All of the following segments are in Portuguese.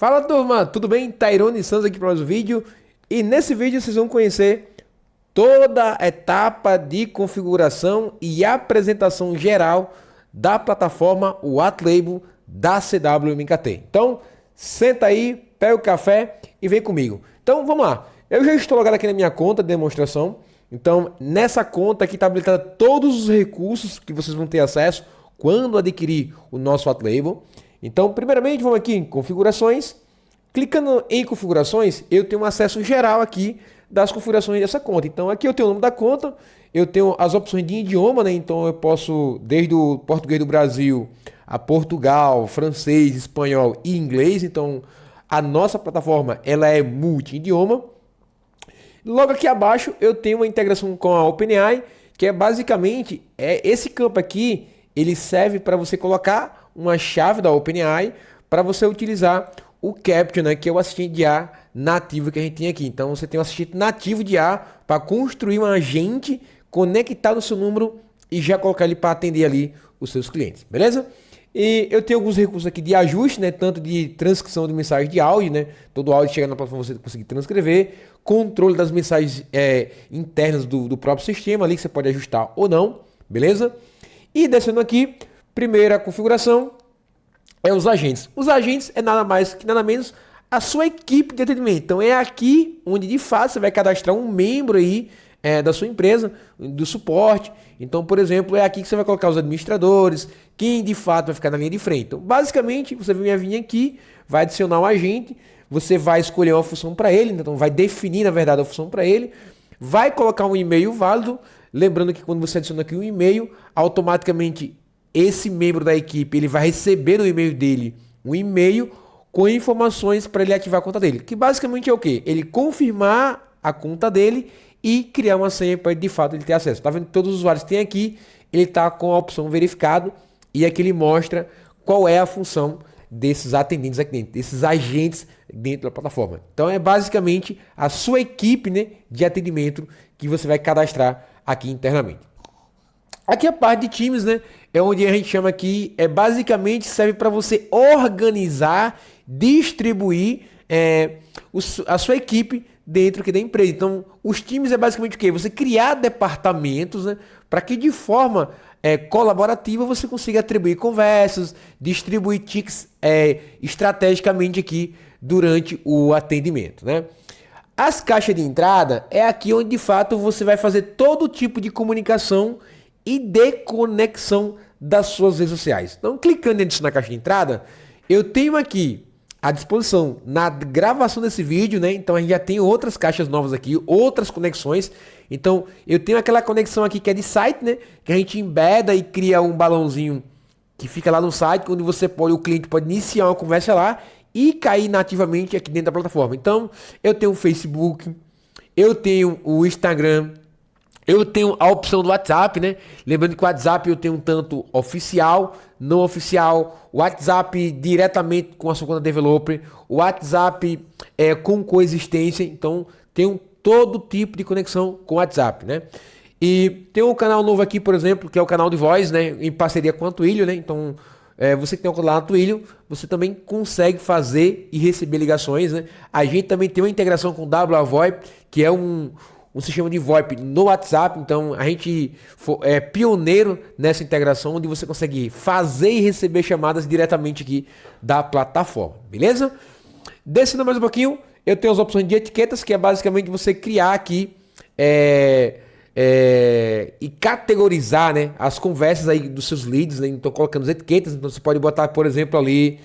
Fala turma, tudo bem? Tairone Santos aqui para mais um vídeo. E nesse vídeo vocês vão conhecer toda a etapa de configuração e apresentação geral da plataforma Watlabel da CWMKT. Então, senta aí, pega o café e vem comigo. Então, vamos lá. Eu já estou logado aqui na minha conta de demonstração. Então, nessa conta aqui está habilitada todos os recursos que vocês vão ter acesso quando adquirir o nosso Watlabel. Então, primeiramente, vamos aqui em configurações. Clicando em configurações, eu tenho um acesso geral aqui das configurações dessa conta. Então, aqui eu tenho o nome da conta, eu tenho as opções de idioma, né? Então, eu posso, desde o português do Brasil a Portugal, francês, espanhol e inglês. Então, a nossa plataforma ela é multi-idioma. Logo aqui abaixo, eu tenho uma integração com a OpenAI, que é basicamente esse campo aqui, ele serve para você colocar uma chave da OpenAI para você utilizar o Capture, né, que é o assistente de IA nativo que a gente tem aqui. Então você tem um assistente nativo de IA para construir um agente, conectar no seu número e já colocar ele para atender ali os seus clientes, beleza? E eu tenho alguns recursos aqui de ajuste, né, tanto de transcrição de mensagem de áudio, né, todo áudio chega na plataforma você conseguir transcrever, controle das mensagens internas do próprio sistema ali que você pode ajustar ou não, beleza? E descendo aqui, primeira configuração é os agentes. Os agentes é nada mais que nada menos a sua equipe de atendimento. Então é aqui onde de fato você vai cadastrar um membro aí da sua empresa, do suporte. Então, por exemplo, é aqui que você vai colocar os administradores, quem de fato vai ficar na linha de frente. Então, basicamente, você vai vir aqui, vai adicionar um agente, você vai escolher uma função para ele, então vai definir, na verdade, a função para ele, vai colocar um e-mail válido, lembrando que quando você adiciona aqui um e-mail, automaticamente esse membro da equipe ele vai receber no e-mail dele um e-mail com informações para ele ativar a conta dele, que basicamente é o quê? Ele confirmar a conta dele e criar uma senha para de fato ele ter acesso. Tá vendo que todos os usuários têm aqui, ele está com a opção verificado e aqui ele mostra qual é a função desses atendentes aqui dentro, desses agentes dentro da plataforma. Então é basicamente a sua equipe, né, de atendimento que você vai cadastrar aqui internamente. Aqui a parte de times, né, é onde a gente chama aqui, basicamente serve para você organizar, distribuir a sua equipe dentro aqui da empresa. Então, os times é basicamente o quê? Você criar departamentos, né, para que de forma colaborativa você consiga atribuir conversas, distribuir tickets estrategicamente aqui durante o atendimento, né? As caixas de entrada é aqui onde de fato você vai fazer todo tipo de comunicação e de conexão das suas redes sociais. Então, clicando na caixa de entrada, eu tenho aqui à disposição na gravação desse vídeo, né? Então a gente já tem outras caixas novas aqui, outras conexões. Então eu tenho aquela conexão aqui que é de site, né? Que a gente embeda e cria um balãozinho que fica lá no site, onde o cliente pode iniciar uma conversa lá e cair nativamente aqui dentro da plataforma. Então eu tenho o Facebook, eu tenho o Instagram, eu tenho a opção do WhatsApp, né? Lembrando que o WhatsApp eu tenho um tanto oficial, não oficial, o WhatsApp diretamente com a sua conta developer, o WhatsApp com coexistência, então tenho todo tipo de conexão com o WhatsApp, né? E tem um canal novo aqui, por exemplo, que é o canal de voz, né? Em parceria com a Twilio, né? Então, você que tem um canal na Twilio, você também consegue fazer e receber ligações, né? A gente também tem uma integração com o WaVoIP, que é um sistema de VoIP no WhatsApp. Então a gente é pioneiro nessa integração, onde você consegue fazer e receber chamadas diretamente aqui da plataforma, beleza? Descendo mais um pouquinho, eu tenho as opções de etiquetas, que é basicamente você criar aqui e categorizar, né, as conversas aí dos seus leads, né? Então colocando as etiquetas, então você pode botar, por exemplo, ali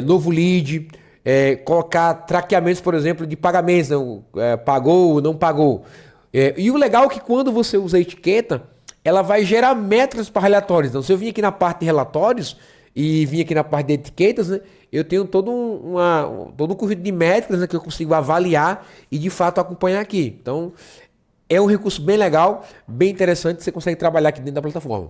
novo lead, colocar traqueamentos, por exemplo, de pagamentos, pagou ou não pagou. E o legal é que quando você usa a etiqueta, ela vai gerar métricas para relatórios. Então, se eu vim aqui na parte de relatórios e vim aqui na parte de etiquetas, né, eu tenho todo um conjunto de métricas, né, que eu consigo avaliar e de fato acompanhar aqui. Então, é um recurso bem legal, bem interessante, que você consegue trabalhar aqui dentro da plataforma.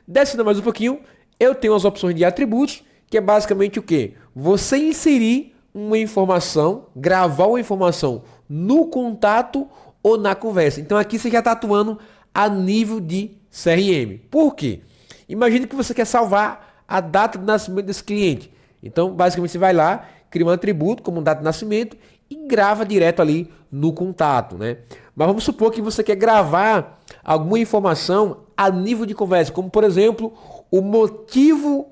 Descendo mais um pouquinho, eu tenho as opções de atributos, que é basicamente o quê? Você inserir uma informação, gravar uma informação no contato ou na conversa. Então aqui você já está atuando a nível de CRM. Por quê? Imagine que você quer salvar a data de nascimento desse cliente. Então, basicamente, você vai lá, cria um atributo como data de nascimento e grava direto ali no contato, né? Mas vamos supor que você quer gravar alguma informação a nível de conversa, como por exemplo, o motivo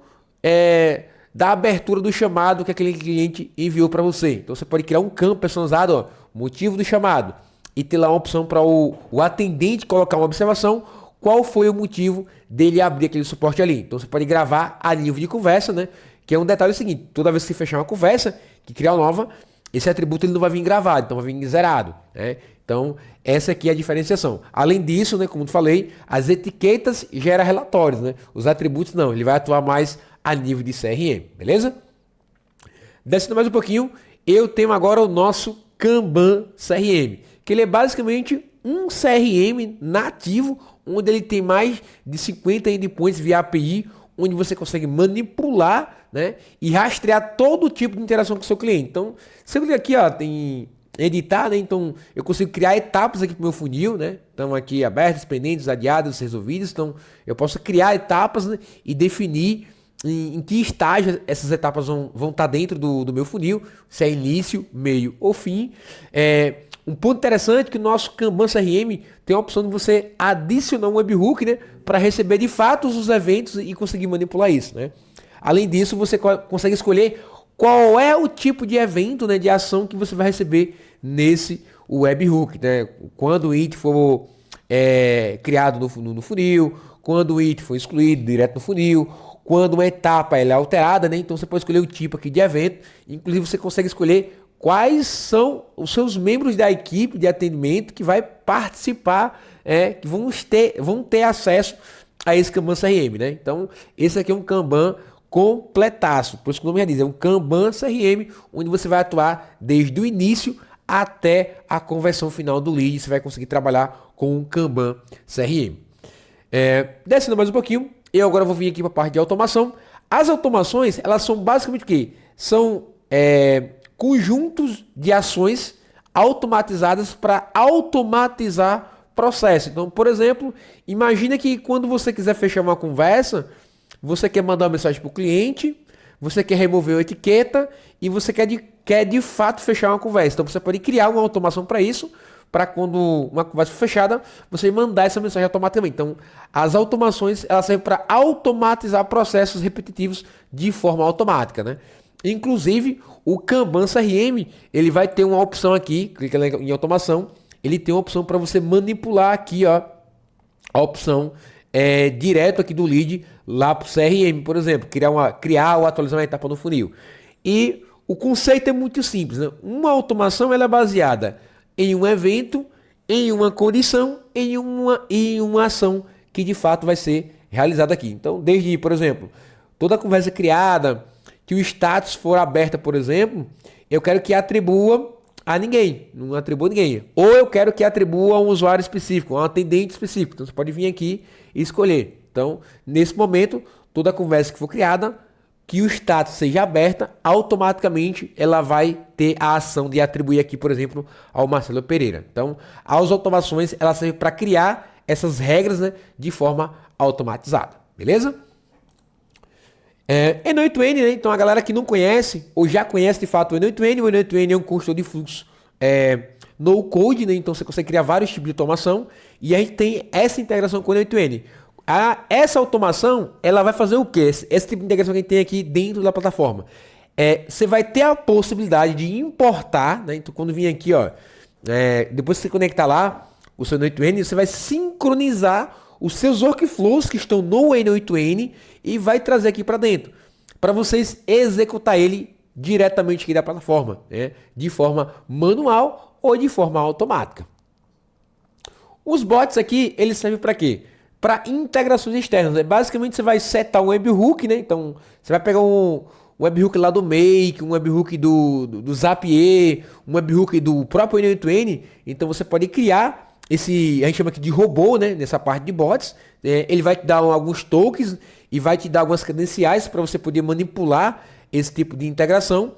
da abertura do chamado que aquele cliente enviou para você. Então você pode criar um campo personalizado, ó, motivo do chamado, e ter lá uma opção para o atendente colocar uma observação, qual foi o motivo dele abrir aquele suporte ali. Então você pode gravar a nível de conversa, né? Que é um detalhe seguinte, toda vez que você fechar uma conversa, que criar uma nova, esse atributo ele não vai vir gravado, então vai vir zerado, né? Então, essa aqui é a diferenciação. Além disso, né, como eu falei, as etiquetas geram relatórios, né? Os atributos não, ele vai atuar mais a nível de CRM, beleza? Descendo mais um pouquinho, eu tenho agora o nosso Kanban CRM, que ele é basicamente um CRM nativo, onde ele tem mais de 50 endpoints via API, onde você consegue manipular, né, e rastrear todo tipo de interação com o seu cliente. Então, se eu clicar aqui, ó, tem editar, né? Então eu consigo criar etapas aqui para o meu funil, né? Então aqui abertos, pendentes, adiados, resolvidos. Então eu posso criar etapas, né, e definir em que estágio essas etapas vão estar dentro do meu funil, se é início, meio ou fim. Um ponto interessante é que o nosso Kanban CRM tem a opção de você adicionar um webhook, né, para receber de fato os eventos e conseguir manipular isso, né? Além disso, você consegue escolher qual é o tipo de evento, né, de ação que você vai receber nesse webhook, né? Quando o it for criado no funil, quando o it for excluído direto no funil, quando uma etapa ela é alterada, né? Então você pode escolher o tipo aqui de evento. Inclusive você consegue escolher quais são os seus membros da equipe de atendimento que vai participar, que vão ter acesso a esse Kanban CRM, né? Então esse aqui é um Kanban completaço, por isso que o nome já diz, é um Kanban CRM, onde você vai atuar desde o início até a conversão final do lead. Você vai conseguir trabalhar com um Kanban CRM. Descendo mais um pouquinho, eu agora vou vir aqui para a parte de automação. As automações, elas são basicamente o quê? São conjuntos de ações automatizadas para automatizar processo. Então, por exemplo, imagina que quando você quiser fechar uma conversa, você quer mandar uma mensagem para o cliente, você quer remover a etiqueta e você quer de fato fechar uma conversa. Então você pode criar uma automação para isso, para quando uma conversa for fechada, você mandar essa mensagem automaticamente. Então as automações elas servem para automatizar processos repetitivos de forma automática, né? Inclusive o Kanban CRM ele vai ter uma opção aqui, clica em automação, ele tem uma opção para você manipular aqui, ó, a opção direto aqui do lead lá para o CRM, por exemplo, criar ou atualizar uma etapa no funil. E o conceito é muito simples, né? Uma automação ela é baseada em um evento, em uma condição, em uma ação que de fato vai ser realizada aqui. Então, desde, por exemplo, toda conversa criada, que o status for aberta, por exemplo, eu quero que atribua a ninguém, não atribua a ninguém. Ou eu quero que atribua a um usuário específico, a um atendente específico. Então você pode vir aqui e escolher. Então, nesse momento, toda conversa que for criada, que o status seja aberta, automaticamente ela vai ter a ação de atribuir aqui, por exemplo, ao Marcelo Pereira. Então, as automações, elas servem para criar essas regras, né, de forma automatizada. Beleza? N8N, né? Então a galera que não conhece ou já conhece de fato o N8N, o N8N é um custo de fluxo no code, né? Então você consegue criar vários tipos de automação e a gente tem essa integração com o N8N. Essa automação, ela vai fazer o quê? Esse tipo de integração que a gente tem aqui dentro da plataforma. Você vai ter a possibilidade de importar, né? Então quando vir aqui, ó, depois que você conectar lá o seu N8N, você vai sincronizar os seus workflows que estão no N8N e vai trazer aqui para dentro, para vocês executar ele diretamente aqui da plataforma, né? De forma manual ou de forma automática. Os bots aqui, eles servem para quê? Para integrações externas. Basicamente você vai setar um webhook, né? Então você vai pegar um webhook lá do Make, um webhook do Zapier, um webhook do próprio N8N. Então você pode criar a gente chama aqui de robô, né? Nessa parte de bots. Ele vai te dar alguns tokens e vai te dar algumas credenciais para você poder manipular esse tipo de integração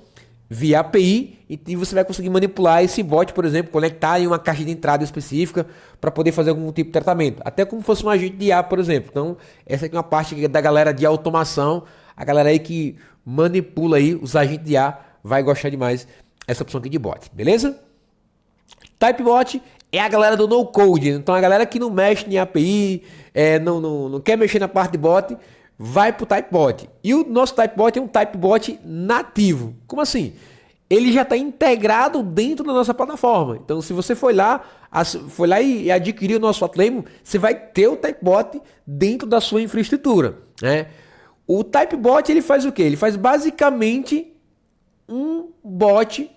via API, e você vai conseguir manipular esse bot, por exemplo, conectar em uma caixa de entrada específica para poder fazer algum tipo de tratamento, até como fosse um agente de IA, por exemplo. Então essa aqui é uma parte da galera de automação, A galera aí que manipula aí os agentes de IA vai gostar demais essa opção aqui de bot, beleza? Typebot é a galera do no code, então a galera que não mexe em API, não quer mexer na parte de bot, vai pro Typebot. E o nosso Typebot é um Typebot nativo. Como assim? Ele já está integrado dentro da nossa plataforma. Então, se você foi lá e adquirir o nosso Atlemo, você vai ter o Typebot dentro da sua infraestrutura, né? O Typebot ele faz o quê? Ele faz basicamente um bot,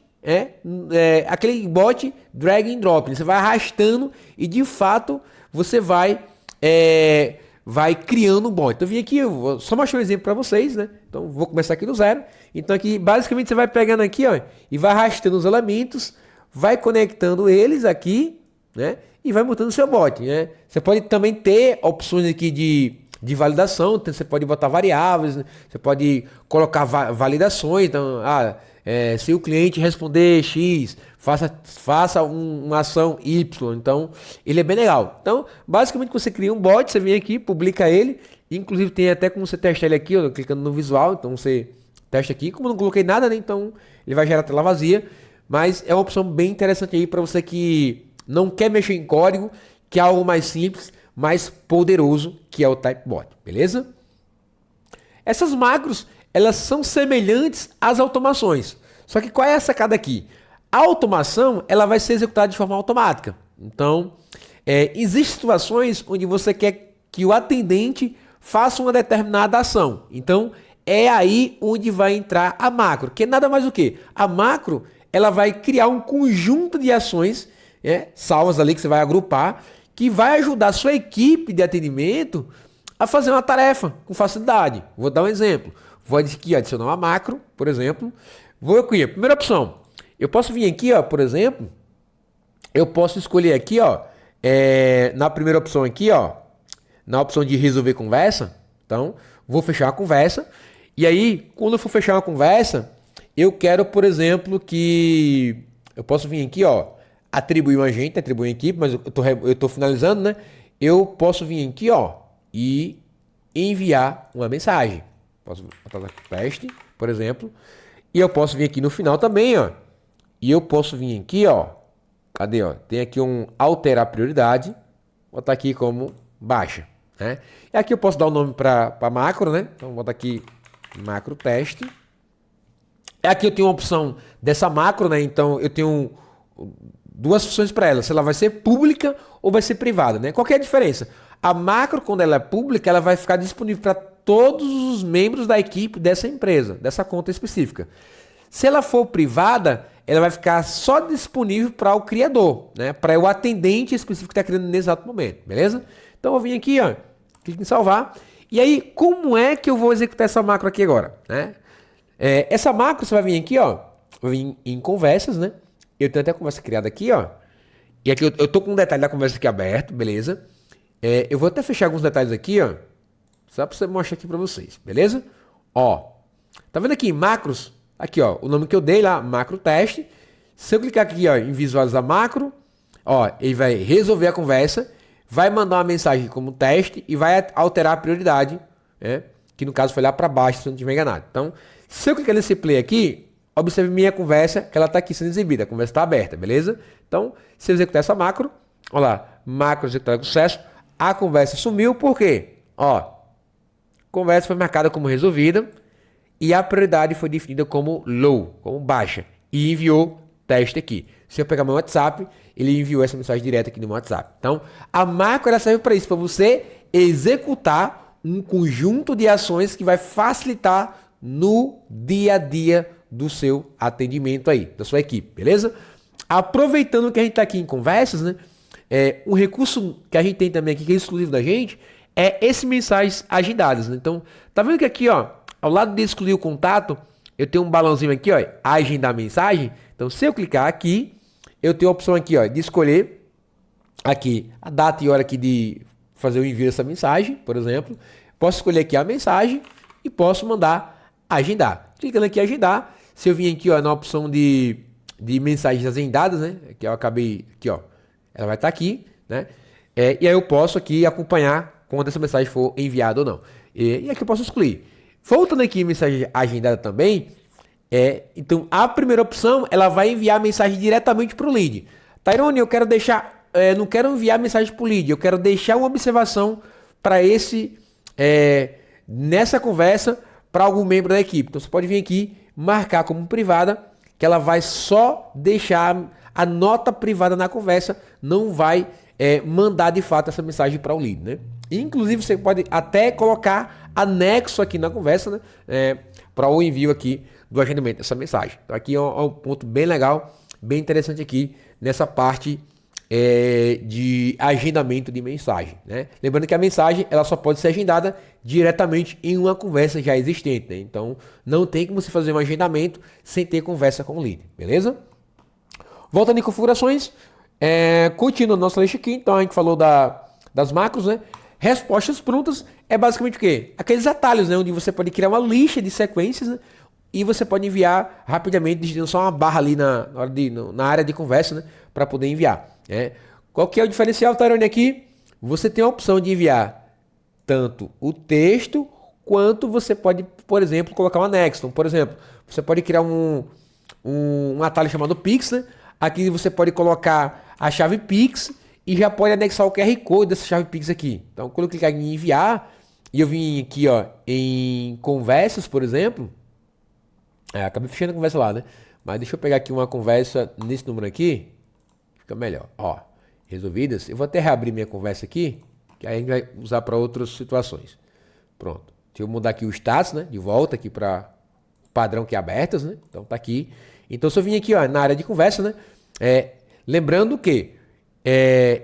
aquele bot drag and drop. Você vai arrastando e de fato você vai criando um bot. Então eu vim aqui, eu vou só mostrar um exemplo para vocês, né? Então vou começar aqui do zero. Então aqui basicamente você vai pegando aqui, ó, e vai arrastando os elementos, vai conectando eles aqui, né? E vai montando o seu bot, né? Você pode também ter opções aqui de validação, então você pode botar variáveis, né? Você pode colocar validações, então, se o cliente responder X, faça uma ação Y, então ele é bem legal. Então, basicamente você cria um bot, você vem aqui, publica ele, inclusive tem até como você testar ele aqui, ó, clicando no visual, então você testa aqui, como eu não coloquei nada, né, então ele vai gerar tela vazia, mas é uma opção bem interessante aí para você que não quer mexer em código, que é algo mais simples, mais poderoso, que é o Typebot, beleza? Essas macros, elas são semelhantes às automações. Só que qual é a sacada aqui? A automação, ela vai ser executada de forma automática. Então, existem situações onde você quer que o atendente faça uma determinada ação. Então, é aí onde vai entrar a macro, que é nada mais do que a macro, ela vai criar um conjunto de ações, salvas ali que você vai agrupar, que vai ajudar a sua equipe de atendimento a fazer uma tarefa com facilidade. Vou dar um exemplo. Vou aqui adicionar uma macro, por exemplo. Vou aqui, primeira opção. Eu posso vir aqui, ó, por exemplo, eu posso escolher aqui, ó, na primeira opção aqui, ó, na opção de resolver conversa. Então, vou fechar a conversa. E aí, quando eu for fechar uma conversa, eu quero, por exemplo, que eu posso vir aqui, ó, atribuir um agente, atribuir uma equipe, mas eu tô finalizando, né? Eu posso vir aqui, ó, e enviar uma mensagem. Posso botar aqui teste, por exemplo. E eu posso vir aqui no final também, ó. E eu posso vir aqui, ó. Cadê, ó? Tem aqui um alterar prioridade. Vou botar aqui como baixa, né? E aqui eu posso dar o nome para macro, né? Então vou botar aqui macro teste. Aqui eu tenho uma opção dessa macro, né? Então eu tenho duas funções para ela. Se ela vai ser pública ou vai ser privada, né? Qual que é a diferença? A macro, quando ela é pública, ela vai ficar disponível para todos os membros da equipe dessa empresa, dessa conta específica. Se ela for privada, ela vai ficar só disponível para o criador, né? Para o atendente específico que está criando nesse exato momento, beleza? Então eu vim aqui, ó, clique em salvar. E aí, como é que eu vou executar essa macro aqui agora, né? Essa macro você vai vir aqui, ó, vai vir em conversas, né? Eu tenho até a conversa criada aqui, ó. E aqui eu tô com um detalhe da conversa aqui aberto, beleza? Eu vou até fechar alguns detalhes aqui, ó. Só para você mostrar aqui para vocês, beleza? Ó, tá vendo aqui em macros? Aqui, ó, o nome que eu dei lá, macro teste. Se eu clicar aqui, ó, em visualizar macro, ó, ele vai resolver a conversa, vai mandar uma mensagem como teste e vai alterar a prioridade, né? Que no caso foi lá para baixo, se eu não estiver enganado. Então, se eu clicar nesse play aqui, observe minha conversa, que ela está aqui sendo exibida, a conversa está aberta, beleza? Então, se eu executar essa macro, ó lá, macro executar com sucesso, a conversa sumiu, por quê? Ó, conversa foi marcada como resolvida e a prioridade foi definida como low, como baixa, e enviou teste aqui. Se eu pegar meu WhatsApp, ele enviou essa mensagem direta aqui no meu WhatsApp. Então, a macro ela serve para isso, para você executar um conjunto de ações que vai facilitar no dia a dia do seu atendimento aí, da sua equipe, beleza? Aproveitando que a gente está aqui em conversas, né? Um recurso que a gente tem também aqui, que é exclusivo da gente, é esse mensagens agendadas, né? Então, tá vendo que aqui, ó, ao lado de excluir o contato, eu tenho um balãozinho aqui, ó, agendar mensagem. Então, se eu clicar aqui, eu tenho a opção aqui, ó, de escolher aqui a data e hora aqui de fazer o envio dessa mensagem, por exemplo. Posso escolher aqui a mensagem e posso mandar agendar. Clicando aqui em agendar, se eu vim aqui, ó, na opção de mensagens agendadas, né, que eu acabei aqui, ó, ela vai estar aqui, né, e aí eu posso aqui acompanhar quando essa mensagem for enviada ou não. E aqui eu posso excluir. Voltando aqui em mensagem agendada também, então a primeira opção, ela vai enviar a mensagem diretamente para o lead. Tairone, eu quero deixar, não quero enviar mensagem para o lead, eu quero deixar uma observação para nessa conversa, para algum membro da equipe. Então você pode vir aqui, marcar como privada, que ela vai só deixar a nota privada na conversa, não vai mandar de fato essa mensagem para o lead, né? Inclusive você pode até colocar anexo aqui na conversa, né? Para o envio aqui do agendamento dessa mensagem. Então aqui é um ponto bem legal, bem interessante aqui nessa parte de agendamento de mensagem, né? Lembrando que a mensagem ela só pode ser agendada diretamente em uma conversa já existente, né? Então não tem como você fazer um agendamento sem ter conversa com o lead, beleza? Voltando em configurações, continuando a nossa lista aqui, então a gente falou das macros, né? Respostas prontas é basicamente o quê? Aqueles atalhos, né? Onde você pode criar uma lista de sequências, né? E você pode enviar rapidamente, digitando só uma barra ali na área de conversa, né? Para poder enviar. Qual que é o diferencial, Tairone, aqui? Você tem a opção de enviar tanto o texto, quanto você pode, por exemplo, colocar um anexo. Então, por exemplo, você pode criar um atalho chamado Pix, né? Aqui você pode colocar a chave Pix e já pode anexar o QR Code dessa chave Pix aqui. Então, quando eu clicar em enviar, e eu vim aqui em conversas, por exemplo, acabei fechando a conversa lá, né? Mas deixa eu pegar aqui uma conversa nesse número aqui, fica melhor. Resolvidas. Eu vou até reabrir minha conversa aqui, que aí a gente vai usar para outras situações. Pronto. Deixa eu mudar aqui o status, né? De volta aqui para o padrão que é abertas, né? Então tá aqui. Então se eu vim aqui na área de conversa, né? Lembrando que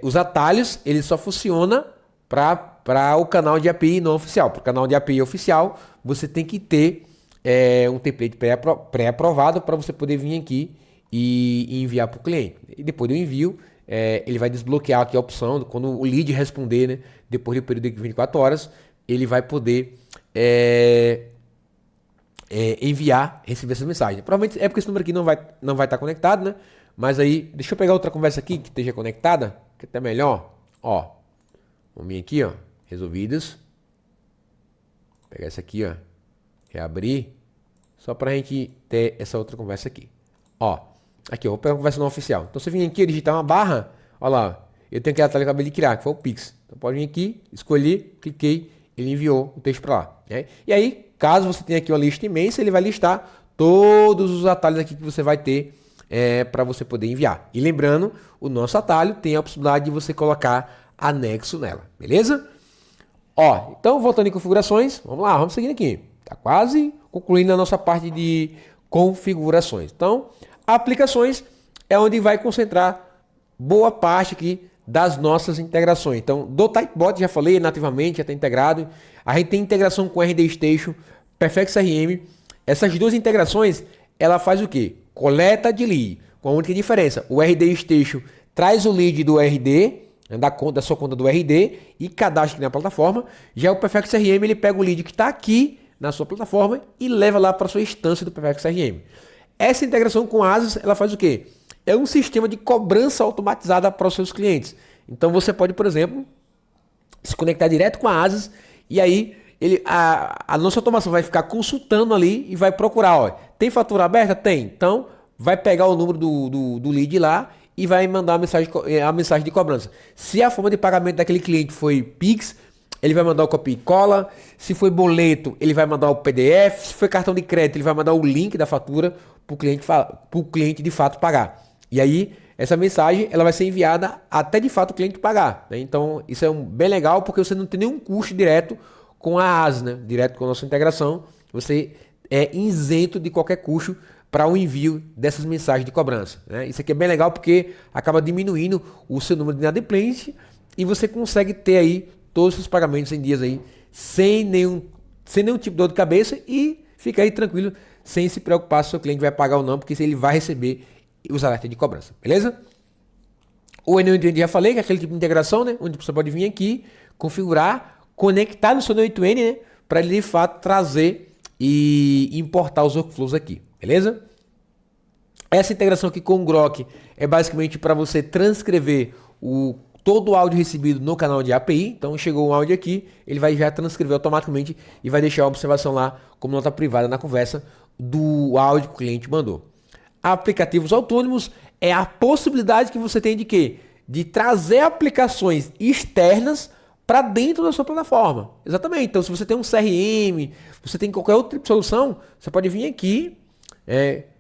os atalhos, eles só funcionam para o canal de API não oficial. Para o canal de API oficial, você tem que ter um template pré-aprovado para você poder vir aqui e enviar para o cliente. E depois do envio, ele vai desbloquear aqui a opção, quando o lead responder, né, depois do período de 24 horas, ele vai poder enviar, receber essa mensagem. Provavelmente é porque esse número aqui não vai estar conectado, né? Mas aí, deixa eu pegar outra conversa aqui que esteja conectada, que é até melhor. Vamos vir aqui, resolvidas. Vou pegar essa aqui, reabrir, só para a gente ter essa outra conversa aqui. Aqui, eu vou pegar uma conversa não oficial. Então, se eu vim aqui digitar uma barra, olha lá, eu tenho aquele atalho que eu acabei de criar, que foi o Pix. Então, pode vir aqui, escolhi, cliquei, ele enviou o texto para lá. Né? E aí, caso você tenha aqui uma lista imensa, ele vai listar todos os atalhos aqui que você vai ter para você poder enviar. E lembrando, o nosso atalho tem a possibilidade de você colocar anexo nela, beleza? Então, voltando em configurações, vamos lá, vamos seguindo aqui. Está quase concluindo a nossa parte de configurações. Então, aplicações é onde vai concentrar boa parte aqui das nossas integrações. Então, do Typebot, já falei, nativamente, já está integrado. A gente tem integração com RD Station, Perfect CRM. Essas duas integrações, ela faz o quê? Coleta de lead. Com a única diferença, o RD Station traz o lead do RD, da sua conta do RD, e cadastra aqui na plataforma. Já o Perfect CRM, ele pega o lead que está aqui na sua plataforma e leva lá para a sua instância do Perfect CRM. Essa integração com a Asas, ela faz o quê? É um sistema de cobrança automatizada para os seus clientes. Então você pode, por exemplo, se conectar direto com a Asas e aí a nossa automação vai ficar consultando ali e vai procurar, tem fatura aberta? Tem. Então vai pegar o número do lead lá e vai mandar a mensagem de cobrança. Se a forma de pagamento daquele cliente foi Pix, ele vai mandar o copia e cola. Se foi boleto, ele vai mandar o PDF. Se foi cartão de crédito, ele vai mandar o link da fatura para o cliente de fato pagar. E aí, essa mensagem ela vai ser enviada até de fato o cliente pagar. Né? Então, isso é bem legal porque você não tem nenhum custo direto com a ASA, né? Direto com a nossa integração. Você é isento de qualquer custo para o envio dessas mensagens de cobrança. Né? Isso aqui é bem legal porque acaba diminuindo o seu número de inadimplência e você consegue ter aí todos os pagamentos em dias aí sem nenhum tipo de dor de cabeça e fica aí tranquilo sem se preocupar se o seu cliente vai pagar ou não, porque ele vai receber os alertas de cobrança, beleza? O N8N já falei, que é aquele tipo de integração, né? Onde você pode vir aqui, configurar, conectar no seu N8N, né? Para ele de fato trazer e importar os workflows aqui, beleza? Essa integração aqui com o Grok é basicamente para você transcrever todo o áudio recebido no canal de API. Então chegou um áudio aqui, ele vai já transcrever automaticamente e vai deixar a observação lá como nota privada na conversa do áudio que o cliente mandou. Aplicativos autônomos é a possibilidade que você tem de quê? De trazer aplicações externas para dentro da sua plataforma. Exatamente. Então, se você tem um CRM, você tem qualquer outro tipo de solução, você pode vir aqui,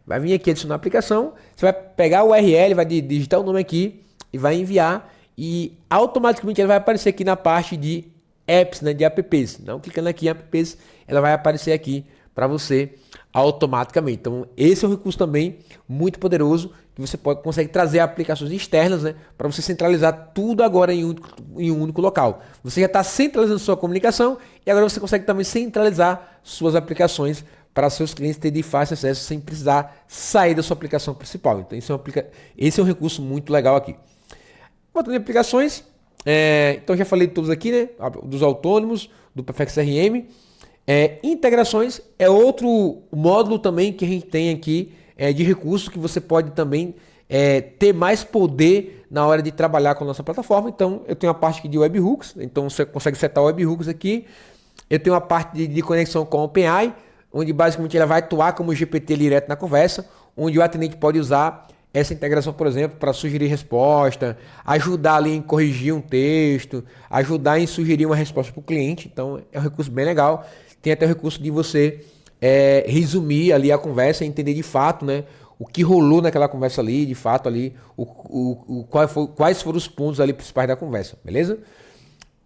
vai vir aqui adicionar a aplicação, você vai pegar o URL, vai digitar o nome aqui e vai enviar e automaticamente ela vai aparecer aqui na parte de apps, né, de apps. Então, clicando aqui em apps, ela vai aparecer aqui para você automaticamente. Então, esse é um recurso também muito poderoso que você consegue trazer aplicações externas, né, para você centralizar tudo agora em um único local. Você já está centralizando sua comunicação e agora você consegue também centralizar suas aplicações para seus clientes terem de fácil acesso sem precisar sair da sua aplicação principal. Então, esse é um recurso muito legal aqui. Voltando em aplicações, então já falei de todos aqui, né, dos autônomos, do Perfect CRM. Integrações é outro módulo também que a gente tem aqui de recurso que você pode também ter mais poder na hora de trabalhar com a nossa plataforma. Então eu tenho a parte aqui de webhooks, então você consegue setar webhooks aqui. Eu tenho a parte de conexão com a OpenAI, onde basicamente ela vai atuar como GPT direto na conversa, onde o atendente pode usar essa integração, por exemplo, para sugerir resposta, ajudar ali em corrigir um texto, ajudar em sugerir uma resposta para o cliente. Então é um recurso bem legal. Tem até o recurso de você resumir ali a conversa e entender de fato, né, o que rolou naquela conversa ali, de fato ali, quais foram os pontos ali principais da conversa, beleza?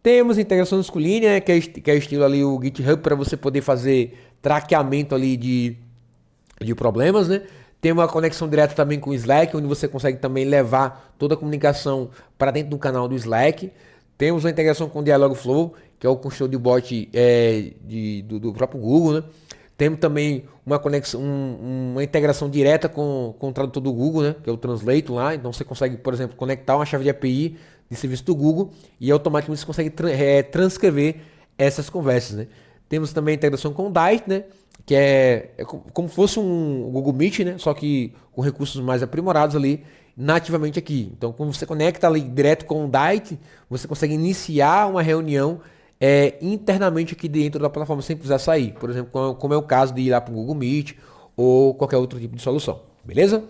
Temos integração masculina, que é estilo ali o GitHub para você poder fazer traqueamento ali de problemas, né? Tem uma conexão direta também com o Slack, onde você consegue também levar toda a comunicação para dentro do canal do Slack. Temos uma integração com o Dialogflow, que é o construtor de bot do próprio Google, né? Temos também uma conexão, uma integração direta com o tradutor do Google, né? Que é o Translate lá. Então você consegue, por exemplo, conectar uma chave de API de serviço do Google e automaticamente você consegue transcrever essas conversas, né? Temos também a integração com o Dite, né? Que é como se fosse um Google Meet, né? Só que com recursos mais aprimorados ali nativamente aqui. Então, quando você conecta ali direto com o Dite, você consegue iniciar uma reunião internamente aqui dentro da plataforma sem precisar sair. Por exemplo, como é o caso de ir lá para o Google Meet ou qualquer outro tipo de solução. Beleza?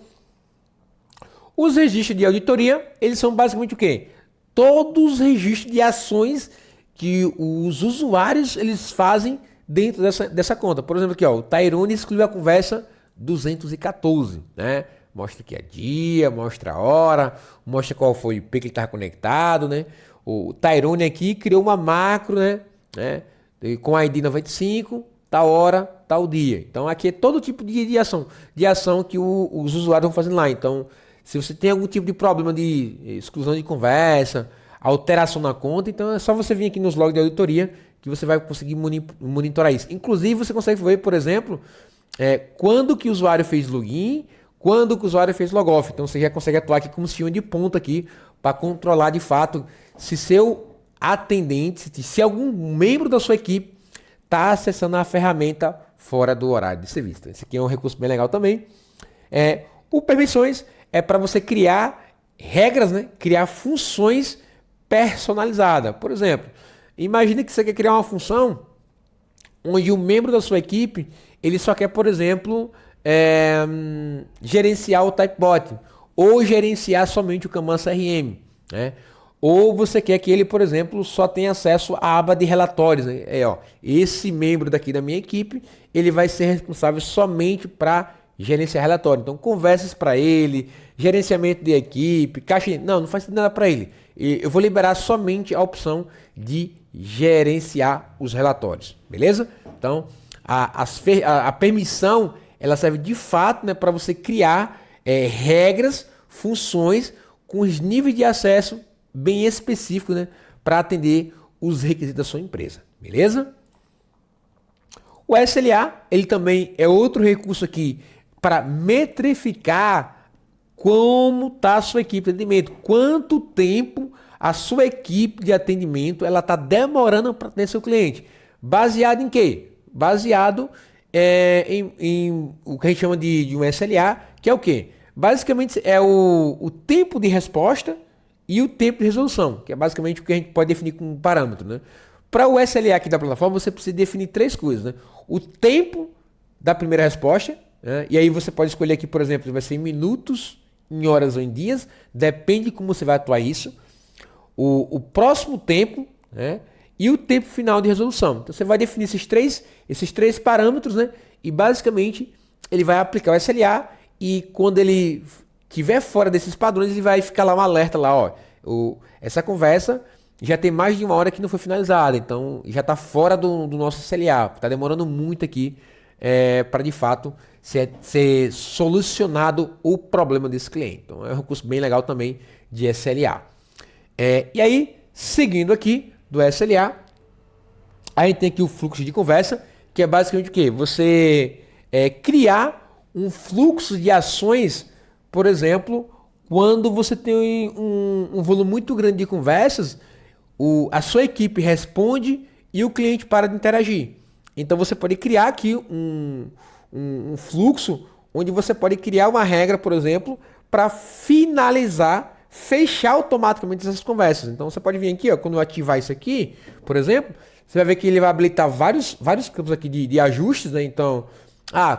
Os registros de auditoria, eles são basicamente o quê? Todos os registros de ações que os usuários eles fazem dentro dessa conta. Por exemplo, aqui, ó, o Tyrone excluiu a conversa 214, né? Mostra aqui a dia, mostra a hora, mostra qual foi o IP que ele estava conectado, né? O Tyrone aqui criou uma macro, né? Com ID 95, tal hora, tal dia. Então aqui é todo tipo de ação que os usuários vão fazendo lá. Então, se você tem algum tipo de problema de exclusão de conversa, alteração na conta, então é só você vir aqui nos logs de auditoria que você vai conseguir monitorar isso. Inclusive, você consegue ver, por exemplo, quando que o usuário fez login, quando que o usuário fez logoff. Então, você já consegue atuar aqui como se de ponta aqui para controlar de fato se seu atendente, se algum membro da sua equipe está acessando a ferramenta fora do horário de serviço. Então, esse aqui é um recurso bem legal também. O permissões é para você criar regras, né? Criar funções personalizadas. Por exemplo, imagine que você quer criar uma função onde um membro da sua equipe ele só quer, por exemplo, gerenciar o Typebot ou gerenciar somente o Kanban CRM, né? Ou você quer que ele, por exemplo, só tenha acesso à aba de relatórios, né? Esse membro daqui da minha equipe, ele vai ser responsável somente para gerenciar relatório. Então, conversas para ele, gerenciamento de equipe, caixa... Não faz nada para ele. Eu vou liberar somente a opção de gerenciar os relatórios, beleza? Então, a permissão, ela serve de fato, né, para você criar regras, funções com os níveis de acesso bem específicos, né, para atender os requisitos da sua empresa, beleza? O SLA, ele também é outro recurso aqui para metrificar como está a sua equipe de atendimento, quanto tempo a sua equipe de atendimento ela está demorando para atender seu cliente. Baseado em quê? Baseado em o que a gente chama de um SLA, que é o quê? Basicamente é o tempo de resposta e o tempo de resolução, que é basicamente o que a gente pode definir como parâmetro, né? Para o SLA aqui da plataforma, você precisa definir três coisas, né? O tempo da primeira resposta, né? E aí você pode escolher aqui, por exemplo, vai ser em minutos, em horas ou em dias, depende de como você vai atuar isso. O próximo tempo, né? E o tempo final de resolução. Então você vai definir esses três parâmetros, né? E basicamente ele vai aplicar o SLA e quando ele estiver fora desses padrões, ele vai ficar lá um alerta lá, ó. Essa conversa já tem mais de uma hora que não foi finalizada, então já está fora do nosso SLA. Está demorando muito aqui para de fato ser solucionado o problema desse cliente. Então é um recurso bem legal também de SLA. E aí, seguindo aqui do SLA, a gente tem aqui o fluxo de conversa, que é basicamente o quê? Você criar um fluxo de ações, por exemplo, quando você tem um volume muito grande de conversas, a sua equipe responde e o cliente para de interagir. Então você pode criar aqui um fluxo onde você pode criar uma regra, por exemplo, para fechar automaticamente essas conversas. Então você pode vir aqui, ó, quando eu ativar isso aqui, por exemplo, você vai ver que ele vai habilitar vários campos aqui de ajustes, né? Então,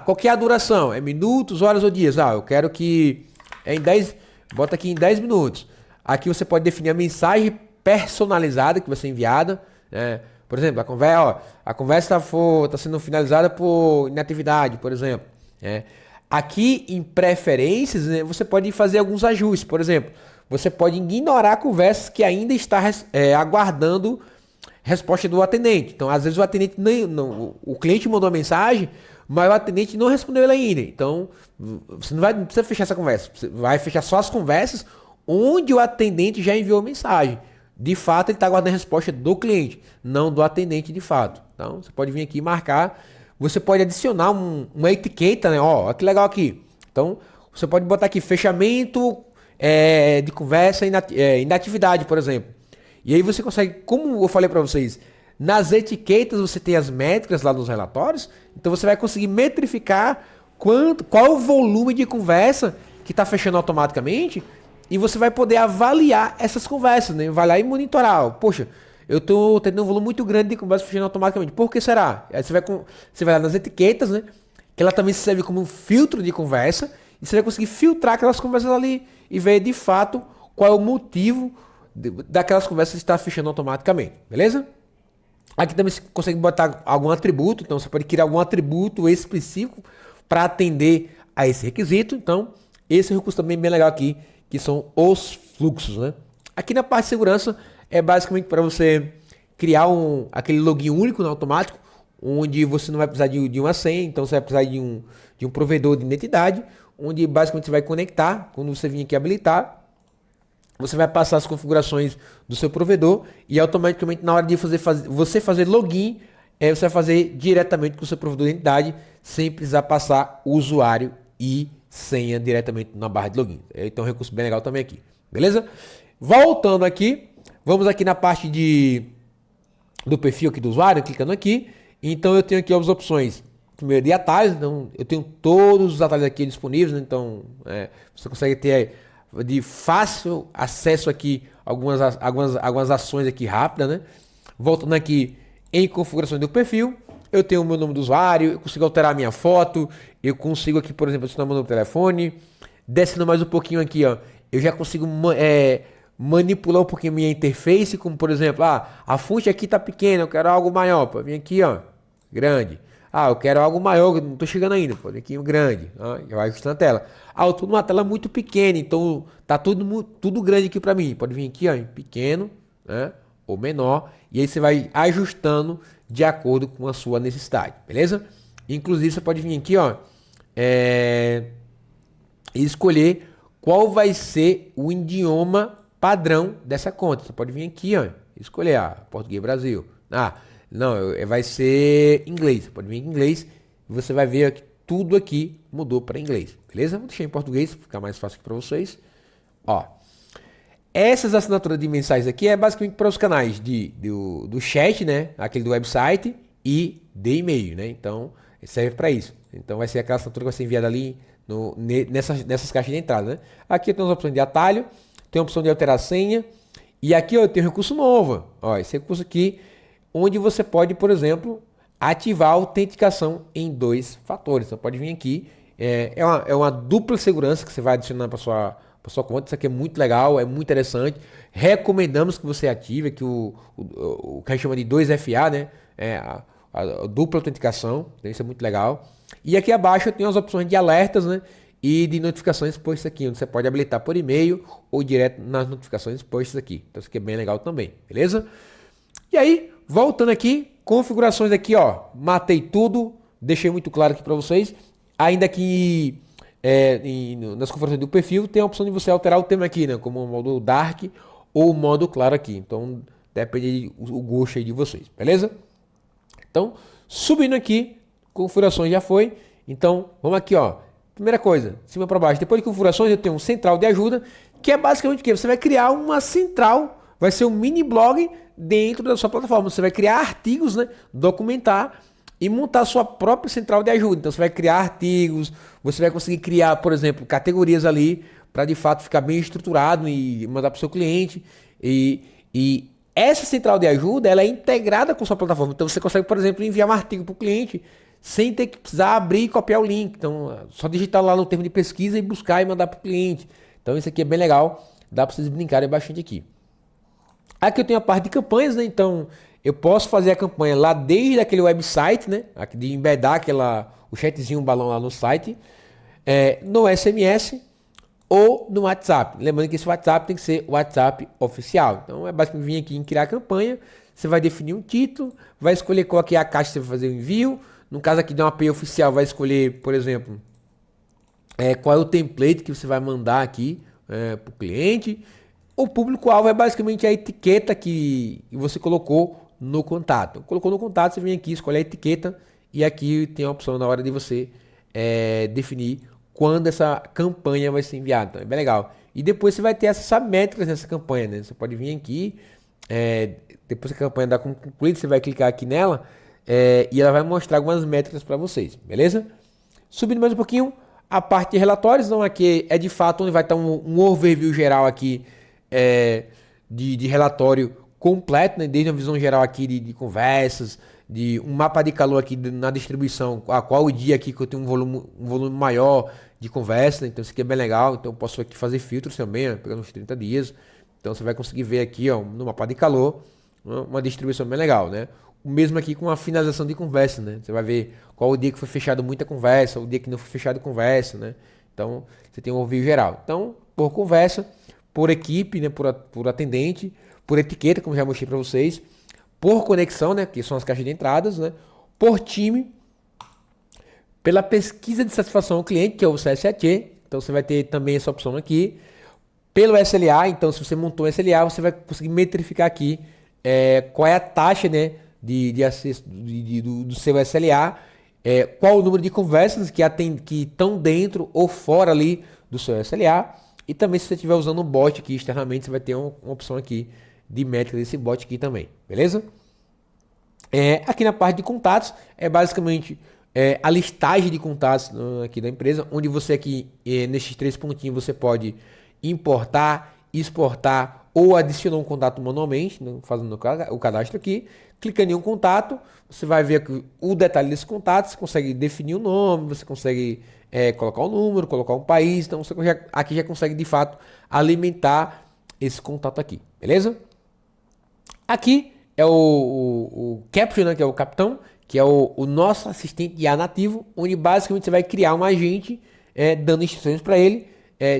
qual que é a duração? É minutos, horas ou dias? Eu quero que em 10, bota aqui em 10 minutos. Aqui você pode definir a mensagem personalizada que vai ser enviada, né? Por exemplo, a conversa está sendo finalizada por inatividade, por exemplo. Né? Aqui em preferências, né, você pode fazer alguns ajustes. Por exemplo, você pode ignorar conversas que ainda está aguardando resposta do atendente. Então, às vezes o atendente o cliente mandou uma mensagem, mas o atendente não respondeu ele ainda. Então, você não precisa fechar essa conversa. Você vai fechar só as conversas onde o atendente já enviou a mensagem. De fato, ele está aguardando a resposta do cliente, não do atendente de fato. Então, você pode vir aqui e marcar. Você pode adicionar uma etiqueta, né? Ó, que legal aqui. Então, você pode botar aqui fechamento de conversa inatividade, por exemplo. E aí você consegue, como eu falei para vocês, nas etiquetas você tem as métricas lá nos relatórios. Então, você vai conseguir metrificar qual o volume de conversa que está fechando automaticamente. E você vai poder avaliar essas conversas, né? Vai lá e monitorar. Poxa, eu estou tendo um volume muito grande de conversas fechando automaticamente. Por que será? Aí você vai lá nas etiquetas, né? Que ela também serve como um filtro de conversa. E você vai conseguir filtrar aquelas conversas ali e ver de fato qual é o motivo daquelas conversas estar fechando automaticamente. Beleza? Aqui também você consegue botar algum atributo. Então você pode criar algum atributo específico para atender a esse requisito. Então, esse é um recurso também bem legal aqui, que são os fluxos, né? Aqui na parte de segurança é basicamente para você criar aquele login único no automático, onde você não vai precisar de uma senha, então você vai precisar de um provedor de identidade, onde basicamente você vai conectar, quando você vir aqui habilitar, você vai passar as configurações do seu provedor e automaticamente na hora de você fazer login, você vai fazer diretamente com o seu provedor de identidade, sem precisar passar o usuário e senha diretamente na barra de login. Então é um recurso bem legal também aqui. Beleza? Voltando aqui, vamos aqui na parte do perfil aqui do usuário, clicando aqui. Então eu tenho aqui as opções. Primeiro de atalhos, então eu tenho todos os atalhos aqui disponíveis, né? Então você consegue ter de fácil acesso aqui algumas ações aqui rápidas, né? Voltando aqui em configurações do perfil, eu tenho o meu nome do usuário, eu consigo alterar a minha foto, eu consigo aqui, por exemplo, adicionar meu número de telefone. Descendo mais um pouquinho aqui, ó, eu já consigo manipular um pouquinho a minha interface, como por exemplo, a fonte aqui tá pequena, eu quero algo maior, pô, vem aqui, ó, grande. Eu quero algo maior, não tô chegando ainda, pô, vem aqui um grande, ó, já vai ajustando a tela. Eu tô numa tela muito pequena, então tá tudo grande aqui para mim. Pode vir aqui, ó, em pequeno, né, ou menor, e aí você vai ajustando de acordo com a sua necessidade, beleza? Inclusive você pode vir aqui, ó, e escolher qual vai ser o idioma padrão dessa conta. Você pode vir aqui, ó, escolher português Brasil. Não, vai ser inglês. Você pode vir em inglês e você vai ver que tudo aqui mudou para inglês, beleza? Vou deixar em português para ficar mais fácil aqui para vocês. Ó, essas assinaturas de mensagens aqui é basicamente para os canais do chat, né? Aquele do website e de e-mail, né? Então serve para isso. Então vai ser aquela assinatura que vai ser enviada ali nessas caixas de entrada, né? Aqui tem as opções de atalho. tem a opção de alterar a senha. E aqui, ó, eu tenho um recurso novo. Ó, esse recurso aqui, onde você pode, por exemplo, ativar a autenticação em 2 fatores. Você pode vir aqui. É uma dupla segurança que você vai adicionar para sua conta. Isso aqui é muito legal, é muito interessante. Recomendamos que você ative aqui o que a gente chama de 2FA, né? A dupla autenticação. Então isso é muito legal. E aqui abaixo eu tenho as opções de alertas, né? E de notificações postas aqui, onde você pode habilitar por e-mail ou direto nas notificações postas aqui. Então isso aqui é bem legal também, beleza? E aí, voltando aqui, configurações aqui, ó. Matei tudo, deixei muito claro aqui para vocês. Ainda que nas configurações do perfil tem a opção de você alterar o tema aqui, né? Como o modo dark ou o modo claro aqui. Então depende do gosto aí de vocês, beleza? Então, subindo aqui, configurações já foi. Então, vamos aqui, ó. Primeira coisa, de cima para baixo. Depois de configurações, eu tenho um central de ajuda, que é basicamente o quê? Você vai criar uma central, vai ser um mini blog dentro da sua plataforma. Você vai criar artigos, né? Documentar e montar a sua própria central de ajuda. Então, você vai criar artigos, você vai conseguir criar, por exemplo, categorias ali, para de fato ficar bem estruturado e mandar para o seu cliente. E essa central de ajuda, ela é integrada com a sua plataforma. Então, você consegue, por exemplo, enviar um artigo para o cliente sem ter que precisar abrir e copiar o link. Então, só digitar lá no termo de pesquisa e buscar e mandar para o cliente. Então, isso aqui é bem legal. Dá para vocês brincarem bastante aqui. Aqui eu tenho a parte de campanhas, né? Então, eu posso fazer a campanha lá desde aquele website, né? Aqui de embedar o chatzinho, o balão lá no site, no SMS ou no WhatsApp. Lembrando que esse WhatsApp tem que ser o WhatsApp oficial. Então, é basicamente vir aqui em criar a campanha. Você vai definir um título, vai escolher qual que é a caixa que você vai fazer o envio. No caso aqui de uma API oficial, vai escolher, por exemplo, qual é o template que você vai mandar aqui para o cliente. O público-alvo é basicamente a etiqueta que você colocou no contato. Colocou no contato, você vem aqui, escolhe a etiqueta e aqui tem a opção na hora de você definir quando essa campanha vai ser enviada. Então é bem legal. E depois você vai ter essas métricas nessa campanha, né? Você pode vir aqui, depois que a campanha dá concluída, você vai clicar aqui nela. E ela vai mostrar algumas métricas para vocês, beleza? Subindo mais um pouquinho, a parte de relatórios, então aqui é de fato onde vai estar um overview geral aqui de relatório completo, né? Desde uma visão geral aqui de conversas, de um mapa de calor aqui na distribuição, qual o dia aqui que eu tenho um volume maior de conversa, né? Então isso aqui é bem legal, então eu posso aqui fazer filtros também, né? Pegando uns 30 dias, então você vai conseguir ver aqui, ó, no mapa de calor, uma distribuição bem legal, né? O mesmo aqui com a finalização de conversa, né? Você vai ver qual o dia que foi fechado muita conversa, o dia que não foi fechado conversa, né? Então, você tem um overview geral. Então, por conversa, por equipe, né? Por atendente, por etiqueta, como já mostrei para vocês, por conexão, né? Que são as caixas de entradas, né? Por time, pela pesquisa de satisfação ao cliente, que é o CSAT. Então, você vai ter também essa opção aqui. Pelo SLA, então, se você montou um SLA, você vai conseguir metrificar aqui qual é a taxa, né? De acesso do seu SLA, qual o número de conversas que estão dentro ou fora ali do seu SLA, e também se você estiver usando um bot aqui externamente, você vai ter uma opção aqui de métrica desse bot aqui também, beleza? Aqui na parte de contatos, é basicamente a listagem de contatos aqui da empresa, onde você aqui, nesses 3 pontinhos, você pode importar, exportar ou adicionar um contato manualmente, né, fazendo o cadastro aqui. Clicando em um contato, você vai ver aqui o detalhe desse contato, você consegue definir o nome, você consegue colocar o número, colocar um país, então você aqui já consegue de fato alimentar esse contato aqui, beleza? Aqui é o Caption, né, que é o capitão, que é o nosso assistente IA nativo, onde basicamente você vai criar um agente dando instruções para ele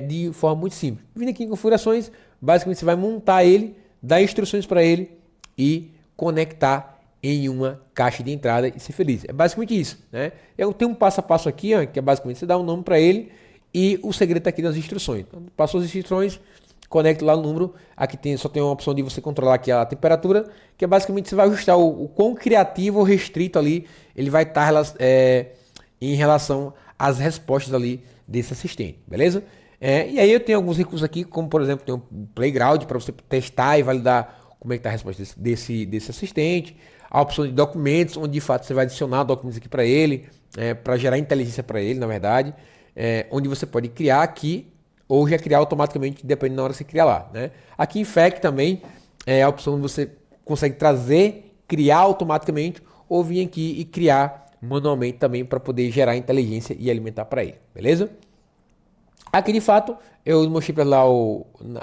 de forma muito simples. Vindo aqui em configurações, basicamente você vai montar ele, dar instruções para ele e conectar em uma caixa de entrada e ser feliz. É basicamente isso, né? Eu tenho um passo a passo aqui, ó, que é basicamente você dá um nome para ele e o segredo está aqui nas instruções. Então, passou as instruções, conecte lá o número. Aqui só tem uma opção de você controlar aqui a temperatura, que é basicamente você vai ajustar o quão criativo ou restrito ali ele vai estar em relação às respostas ali desse assistente, beleza? E aí eu tenho alguns recursos aqui, como por exemplo, tem um Playground para você testar e validar como é que está a resposta desse assistente. A opção de documentos, onde de fato você vai adicionar documentos aqui para ele, para gerar inteligência para ele, na verdade. Onde você pode criar aqui ou já criar automaticamente, dependendo da hora que você criar lá, né? Aqui em FAQ também é a opção onde você consegue trazer, criar automaticamente, ou vir aqui e criar manualmente também para poder gerar inteligência e alimentar para ele, beleza? Aqui de fato, eu mostrei para lá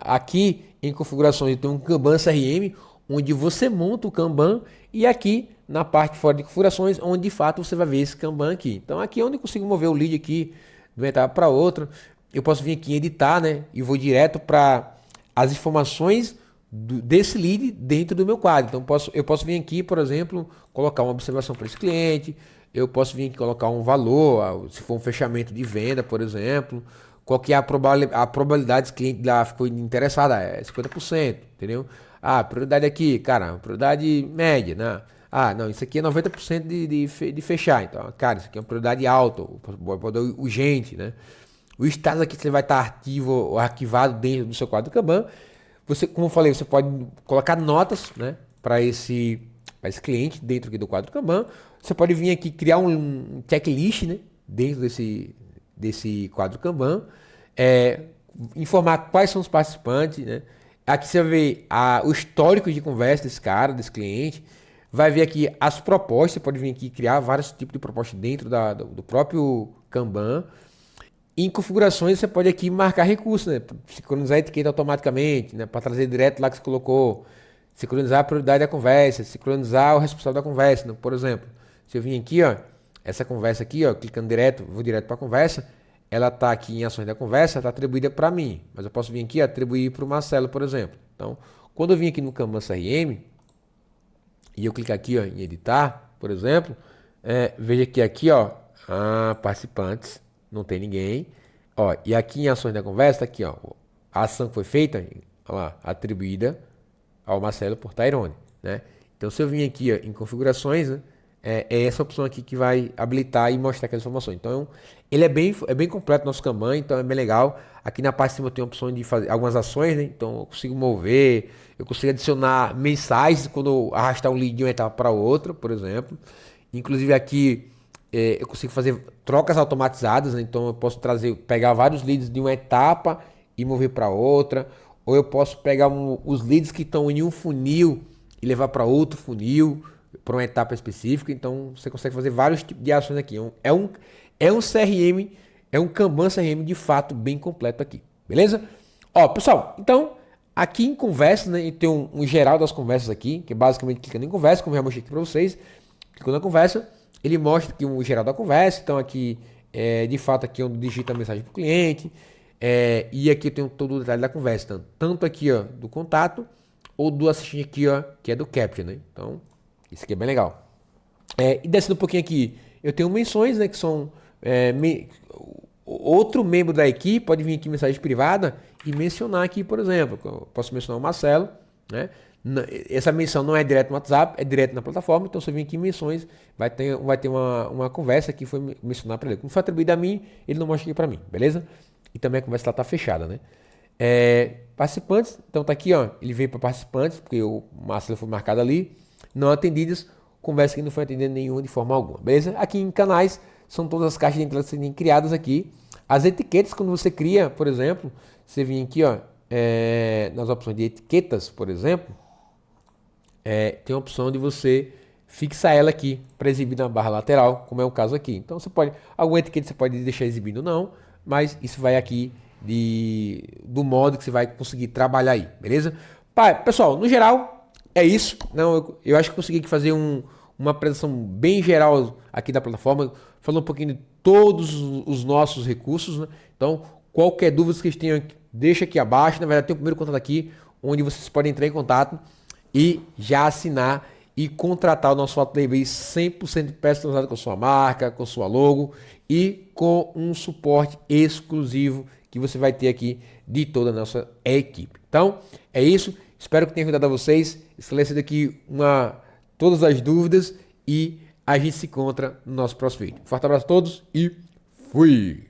aqui em configurações, tem um Kanban CRM, onde você monta o Kanban, e aqui na parte fora de configurações, onde de fato você vai ver esse Kanban aqui. Então aqui é onde eu consigo mover o lead aqui de uma etapa para outra. Eu posso vir aqui em editar, né? E vou direto para as informações desse lead dentro do meu quadro. Então eu posso vir aqui, por exemplo, colocar uma observação para esse cliente. Eu posso vir aqui colocar um valor, se for um fechamento de venda, por exemplo. Qual que é a probabilidade desse cliente lá ficou interessado? É 50%, entendeu? Ah, prioridade aqui, cara, prioridade média, né? Ah, não, isso aqui é 90% de fechar. Então, cara, isso aqui é uma prioridade alta, pode urgente, né? O status aqui você vai estar ativo ou arquivado dentro do seu quadro Kanban. Você, como eu falei, você pode colocar notas, né, para esse cliente dentro aqui do quadro Kanban. Você pode vir aqui criar um checklist, né, dentro desse quadro Kanban. Informar quais são os participantes, né? Aqui você vai ver o histórico de conversa desse cara, desse cliente. Vai ver aqui as propostas. Você pode vir aqui criar vários tipos de propostas dentro do próprio Kanban. Em configurações você pode aqui marcar recursos, né? Sincronizar a etiqueta automaticamente, né? Para trazer direto lá que você colocou. Sincronizar a prioridade da conversa, sincronizar o responsável da conversa. Né? Por exemplo, se eu vim aqui, ó, essa conversa aqui, ó, clicando direto, vou direto para a conversa, ela está aqui em ações da conversa, está atribuída para mim. Mas eu posso vir aqui e atribuir para o Marcelo, por exemplo. Então, quando eu vim aqui no Kanban CRM, e eu clicar aqui, ó, em editar, por exemplo, veja que aqui, ó, participantes, não tem ninguém. Ó, e aqui em ações da conversa, aqui, ó, a ação que foi feita, ó lá, atribuída ao Marcelo por Tyrone, né? Então, se eu vim aqui, ó, em configurações, né, é essa opção aqui que vai habilitar e mostrar aquelas informações. Então, ele é bem completo, nosso Kanban, então é bem legal. Aqui na parte de cima eu tenho a opção de fazer algumas ações, né? Então eu consigo mover, eu consigo adicionar mensagens quando eu arrastar um lead de uma etapa para outra, por exemplo. Inclusive aqui eu consigo fazer trocas automatizadas, né? Então eu posso pegar vários leads de uma etapa e mover para outra. Ou eu posso pegar os leads que estão em um funil e levar para outro funil, para uma etapa específica. Então você consegue fazer vários tipos de ações aqui. É um CRM, é um Kanban CRM de fato bem completo aqui, beleza? Ó, pessoal, então aqui em conversas, né, tem um geral das conversas aqui, que é basicamente clicando em conversa, como eu já mostrei aqui para vocês. Clicando na conversa, ele mostra aqui um geral da conversa. Então aqui de fato aqui é onde digita a mensagem para o cliente. E aqui eu tenho todo o detalhe da conversa, tanto aqui, ó, do contato ou do assistente aqui, ó, que é do Capture, né? Então isso aqui é bem legal. E descendo um pouquinho aqui, eu tenho menções, né, que são outro membro da equipe pode vir aqui em mensagem privada e mencionar aqui, por exemplo, eu posso mencionar o Marcelo, né? Essa menção não é direto no WhatsApp, é direto na plataforma. Então se eu vir aqui em menções, vai ter uma conversa que foi mencionar para ele. Como foi atribuído a mim, ele não mostra aqui para mim, beleza? E também a conversa lá tá fechada, né? Participantes, então tá aqui, ó, ele veio para participantes, porque o Marcelo foi marcado ali. Não atendidas, conversa que não foi atendida nenhuma de forma alguma, beleza? Aqui em canais, são todas as caixas de entrada sendo criadas aqui. As etiquetas, quando você cria, por exemplo, você vem aqui, ó, nas opções de etiquetas, por exemplo, tem a opção de você fixar ela aqui para exibir na barra lateral, como é o caso aqui. Então alguma etiqueta você pode deixar exibindo ou não, mas isso vai aqui do modo que você vai conseguir trabalhar aí, beleza? Pessoal, no geral, é isso. Não, eu acho que consegui aqui fazer uma apresentação bem geral aqui da plataforma, falando um pouquinho de todos os nossos recursos, né? Então, qualquer dúvida que vocês tenham, deixa aqui abaixo. Na verdade, tem o primeiro contato aqui, onde vocês podem entrar em contato e já assinar e contratar o nosso Database 100% personalizado com sua marca, com sua logo e com um suporte exclusivo que você vai ter aqui de toda a nossa equipe. Então, é isso. Espero que tenha ajudado a vocês, esclarecido aqui todas as dúvidas e a gente se encontra no nosso próximo vídeo. Forte abraço a todos e fui!